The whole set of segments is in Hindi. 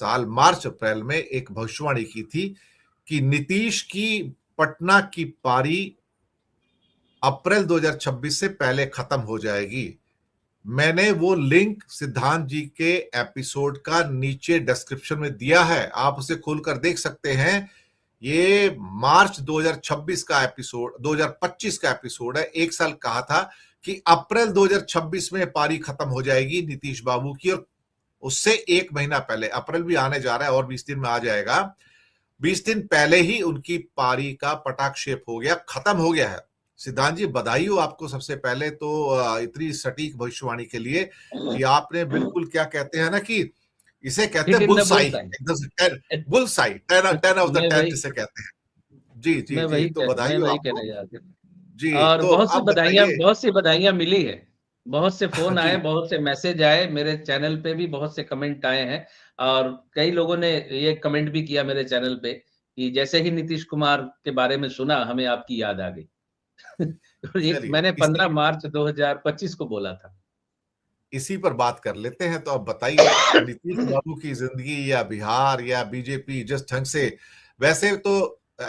साल मार्च अप्रैल में एक भविष्यवाणी की थी कि नीतीश की पटना की पारी अप्रैल 2026 से पहले खत्म हो जाएगी। मैंने वो लिंक सिद्धांत जी के एपिसोड का नीचे डिस्क्रिप्शन में दिया है, आप उसे खोलकर देख सकते हैं। ये मार्च 2026 का एपिसोड, 2025 का एपिसोड है। एक साल कहा था कि अप्रैल 2026 में पारी खत्म हो जाएगी नीतीश बाबू की, और उससे एक महीना पहले, अप्रैल भी आने जा रहा है और 20 दिन में आ जाएगा, 20 दिन पहले ही उनकी पारी का पटाक्षेप हो गया, खत्म हो गया है। सिद्धांत जी, बधाई हो आपको सबसे पहले तो इतनी सटीक भविष्यवाणी के लिए कि आपने बिल्कुल, क्या कहते हैं ना कि इसे कहते हैं बुल्स आई, एकदम से बुल्स आई, 10 ऑफ द 10 जिसे कहते हैं। जी जी जी, तो बधाई मैं हो वही आपको कहने जा रहा जी। और तो बहुत अब बताइए। सी बधाइयां मिली है, बहुत से फोन आए, जी बहुत से मैसेज आए, मेरे चैनल पे भी बहुत से कमेंट आए हैं और कई लोगों ने ये कमेंट भी किया मेरे चैनल पे कि जैसे ही नीतीश कुमार के बारे में सुना हमें आपकी याद आ गई। तो ये चलिए, मैंने 15 मार्च 2025 को बोला था। इसी पर बात कर लेते हैं। तो अब बताइए, नीतीश बाबू की जिंदगी या बिहार या बीजेपी जिस ढंग से, वैसे तो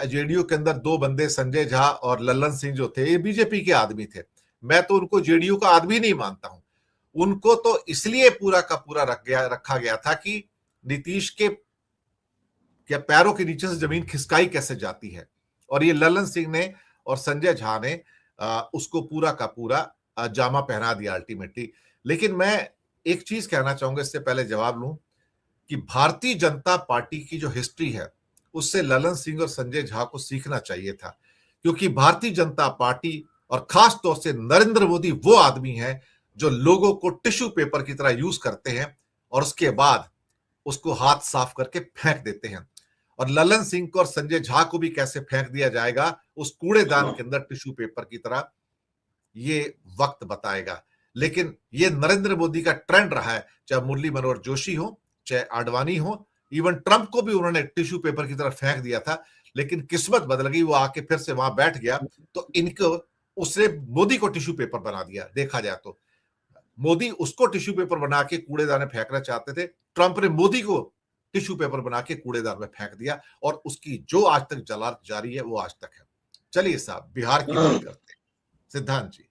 जेडीयू के अंदर दो बंदे, संजय झा और लल्लन सिंह जो थे, ये बीजेपी के आदमी थे। मैं तो उनको जेडीयू का आदमी नहीं मानता हूं। उनको तो इसलिए पूरा का पूरा रखा गया था कि नीतीश के क्या पैरों के नीचे से जमीन खिसकाई कैसे जाती है, और ये लल्लन सिंह ने और संजय झा ने उसको पूरा का पूरा जामा पहना दिया अल्टीमेटली। लेकिन मैं एक चीज कहना चाहूंगा, इससे पहले जवाब लूं, कि भारतीय जनता पार्टी की जो हिस्ट्री है उससे ललन सिंह और संजय झा को सीखना चाहिए था। क्योंकि भारतीय जनता पार्टी और खास तौर से नरेंद्र मोदी वो आदमी है जो लोगों को टिश्यू पेपर की तरह यूज करते हैं और उसके बाद उसको हाथ साफ करके फेंक देते हैं। और ललन सिंह को और संजय झा को भी कैसे फेंक दिया जाएगा उस कूड़ेदान के अंदर टिश्यू पेपर की तरह, ये वक्त बताएगा। लेकिन ये नरेंद्र मोदी का ट्रेंड रहा है, चाहे मुरली मनोहर जोशी हो, चाहे आडवाणी हो, इवन ट्रंप को भी उन्होंने टिश्यू पेपर की तरफ फेंक दिया था। लेकिन किस्मत बदल गई, वो आके फिर से वहां बैठ गया, तो इनको, उसने मोदी को टिश्यू पेपर बना दिया। देखा जाए तो मोदी उसको टिश्यू पेपर बना के कूड़ेदान में फेंकना चाहते थे, ट्रंप ने मोदी को टिश्यू पेपर बना के कूड़ेदान में फेंक दिया, और उसकी जो आज तक जलाल जारी है वो आज तक है। चलिए साहब, बिहार की बात करते हैं। सिद्धांत जी।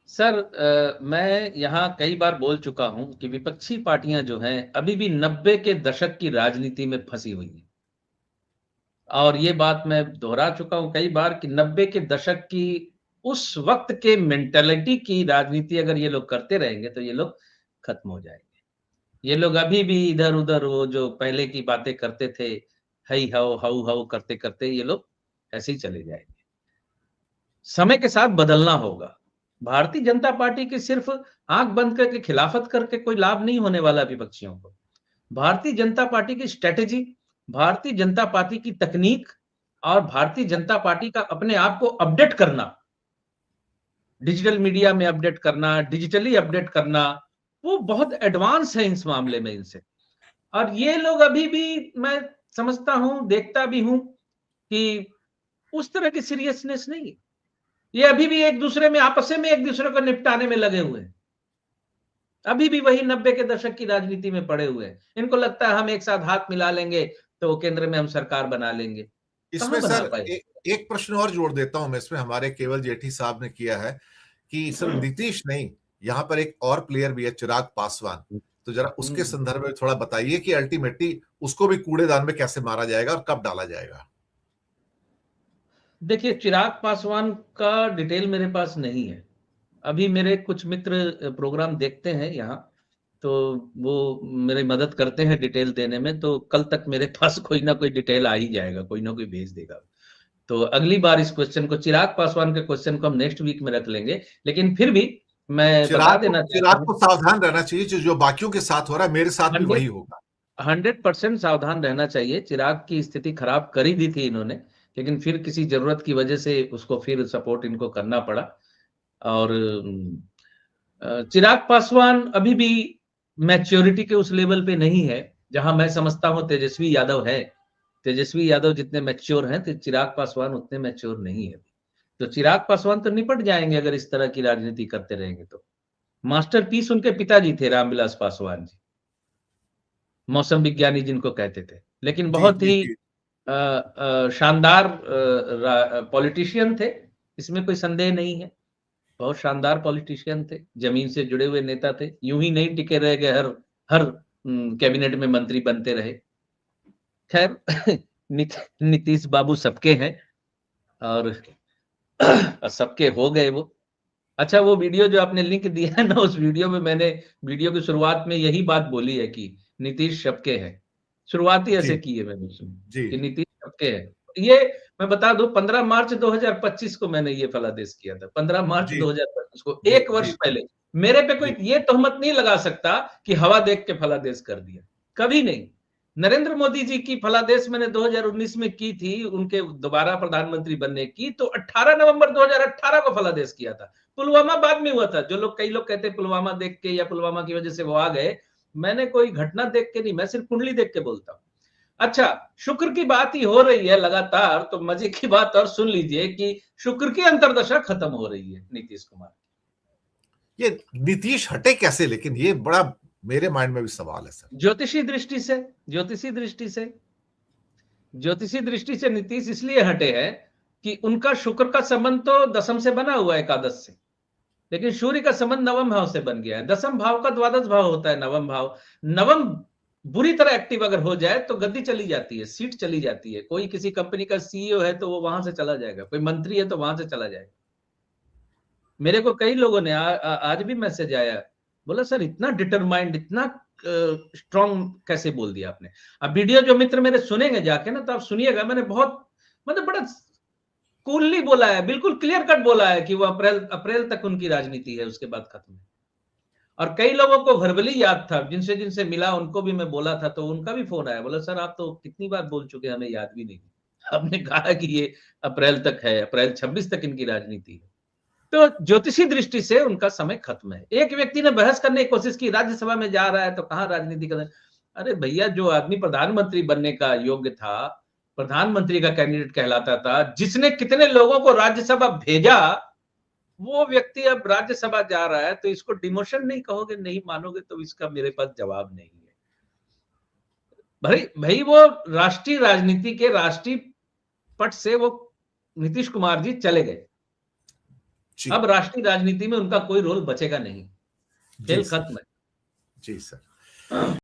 सर मैं यहाँ कई बार बोल चुका हूं कि विपक्षी पार्टियां जो हैं अभी भी 90 के दशक की राजनीति में फंसी हुई हैं, और ये बात मैं दोहरा चुका हूं कई बार कि 90 के दशक की उस वक्त के मेंटेलिटी की राजनीति अगर ये लोग करते रहेंगे तो ये लोग खत्म हो जाएंगे। ये लोग अभी भी इधर उधर वो जो पहले की बातें करते थे, हई हाउ हाउ हाउ करते करते ये लोग ऐसे ही चले जाएंगे। समय के साथ बदलना होगा। भारतीय जनता पार्टी की सिर्फ आंख बंद करके खिलाफत करके कोई लाभ नहीं होने वाला विपक्षियों को। भारतीय जनता पार्टी की स्ट्रेटेजी, भारतीय जनता पार्टी की तकनीक और भारतीय जनता पार्टी का अपने आप को अपडेट करना, डिजिटल मीडिया में अपडेट करना, डिजिटली अपडेट करना, वो बहुत एडवांस है इस मामले में इनसे। और ये लोग अभी भी, मैं समझता हूं, देखता भी हूं कि उस तरह की सीरियसनेस नहीं है। ये अभी भी एक दूसरे में, आपस में एक दूसरे को निपटाने में लगे हुए हैं। अभी भी वही 90 के दशक की राजनीति में पड़े हुए हैं। इनको लगता है हम एक साथ हाथ मिला लेंगे तो केंद्र में हम सरकार बना लेंगे। कहां इसमें बना सर पाए? एक प्रश्न और जोड़ देता हूं मैं इसमें, हमारे केवल जेठी साहब ने किया है कि सिर्फ नीतीश नहीं, यहां पर एक और प्लेयर भी है, चिराग पासवान। तो जरा उसके संदर्भ में थोड़ा बताइए कि अल्टीमेटली उसको भी कूड़ेदान में कैसे मारा जाएगा और कब डाला जाएगा। देखिए, चिराग पासवान का डिटेल मेरे पास नहीं है। अभी मेरे कुछ मित्र प्रोग्राम देखते हैं यहाँ, तो वो मेरी मदद करते हैं डिटेल देने में, तो कल तक मेरे पास कोई ना कोई डिटेल आ ही जाएगा, कोई ना कोई भेज देगा। तो अगली बार इस क्वेश्चन को, चिराग पासवान के क्वेश्चन को हम नेक्स्ट वीक में रख लेंगे। लेकिन फिर भी मैं बता देना चाहता चिराग हूँ, को सावधान रहना चाहिए, जो बाकियों के साथ हो रहा है मेरे साथ भी वही होगा। 100% सावधान रहना चाहिए। चिराग की स्थिति खराब कर ही दी थी इन्होंने, लेकिन फिर किसी जरूरत की वजह से उसको फिर सपोर्ट इनको करना पड़ा। और चिराग पासवान अभी भी मैच्योरिटी के उस लेवल पे नहीं है जहां मैं समझता हूं तेजस्वी यादव है। तेजस्वी यादव जितने मैच्योर हैं तो चिराग पासवान उतने मैच्योर नहीं है। तो चिराग पासवान तो निपट जाएंगे अगर इस तरह की राजनीति करते रहेंगे तो। मास्टरपीस उनके पिताजी थे, रामविलास पासवान जी। मौसम विज्ञानी जिनको कहते थे, लेकिन जी, बहुत जी, ही जी। शानदार पॉलिटिशियन थे, इसमें कोई संदेह नहीं है। बहुत शानदार पॉलिटिशियन थे, जमीन से जुड़े हुए नेता थे, यूं ही नहीं टिके रह गए, हर हर कैबिनेट में मंत्री बनते रहे। खैर नीतीश बाबू सबके हैं और सबके हो गए वो। अच्छा, वो वीडियो जो आपने लिंक दिया है ना, उस वीडियो में मैंने वीडियो की शुरुआत में यही बात बोली है कि नीतीश सबके हैं। शुरुआत ही जी, ऐसे की है मैंने उसमें जी, कि नीतीश सबके हैं। ये मैं बता दूं, 15 मार्च 2025 को मैंने ये फलादेश किया था। 15 मार्च जी, 2025 को, जी, 1 वर्ष जी, पहले। मेरे पे कोई जी, ये तोहमत नहीं लगा सकता कि हवा देख के फलादेश कर दिया, कभी नहीं। नरेंद्र मोदी जी की फलादेश मैंने 2019 में की थी, उनके दोबारा प्रधानमंत्री बनने की, तो 18 नवंबर 2018 को फलादेश किया था। पुलवामा बाद में हुआ था। जो लोग, कई लोग कहते हैं पुलवामा देख के या पुलवामा की वजह से वो आ गए, मैंने कोई घटना देख के नहीं, मैं सिर्फ कुंडली देख के बोलता हूं। अच्छा, शुक्र की बात ही हो रही है लगातार, तो मजे की बात और सुन लीजिए कि शुक्र की अंतर्दशा खत्म हो रही है नीतीश कुमार। ये नीतीश हटे कैसे, लेकिन ये बड़ा मेरे माइंड में भी सवाल है सर। ज्योतिषी दृष्टि से, ज्योतिषी दृष्टि से, ज्योतिषी दृष्टि से नीतीश इसलिए हटे हैं कि उनका शुक्र का संबंध तो दशम से बना हुआ है, एकादश से, लेकिन सूर्य का संबंध नवम भाव से बन गया है। दशम भाव का द्वादश भाव होता है नवम भाव। नवम बुरी तरह एक्टिव अगर हो जाए तो गद्दी चली जाती है, सीट चली जाती है। कोई किसी कंपनी का सीईओ है तो वो वहां से चला जाएगा, कोई मंत्री है तो वहां से चला जाएगा। मेरे को कई लोगों ने आज भी मैसेज आया, बोला सर इतना डिटरमाइंड, इतना स्ट्रॉन्ग कैसे बोल दिया आपने। अब वीडियो जो मित्र मेरे सुनेंगे जाके ना, तो आप सुनिएगा, मैंने बहुत मतलब बड़ा कूलली बोला है, बिल्कुल क्लियर कट बोला है कि वो अप्रैल अप्रैल तक उनकी राजनीति है, उसके बाद खत्म है। और कई लोगों को वर्बली याद था, जिनसे जिनसे मिला उनको भी मैं बोला था, तो उनका भी फोन आया, बोला सर आप तो कितनी बार बोल चुके, हमें याद भी नहीं। आपने कहा कि ये अप्रैल तक है, अप्रैल 26 तक इनकी राजनीति है। तो ज्योतिषी दृष्टि से उनका समय खत्म है। एक व्यक्ति ने बहस करने की कोशिश की, राज्यसभा में जा रहा है तो कहां राजनीति कर। अरे भैया, जो आदमी प्रधानमंत्री बनने का योग्य था, प्रधानमंत्री का कैंडिडेट कहलाता था, जिसने कितने लोगों को राज्यसभा भेजा, वो व्यक्ति अब राज्यसभा जा रहा है, तो इसको डिमोशन नहीं कहोगे, नहीं मानोगे तो इसका मेरे पास जवाब नहीं है। भाई भाई, वो राष्ट्रीय राजनीति के राष्ट्रीय पट से वो नीतीश कुमार जी चले गए। जी, अब राष्ट्रीय राजनीति में उनका कोई रोल बचेगा नहीं, जी खेल सर, खत्म जी सर। है।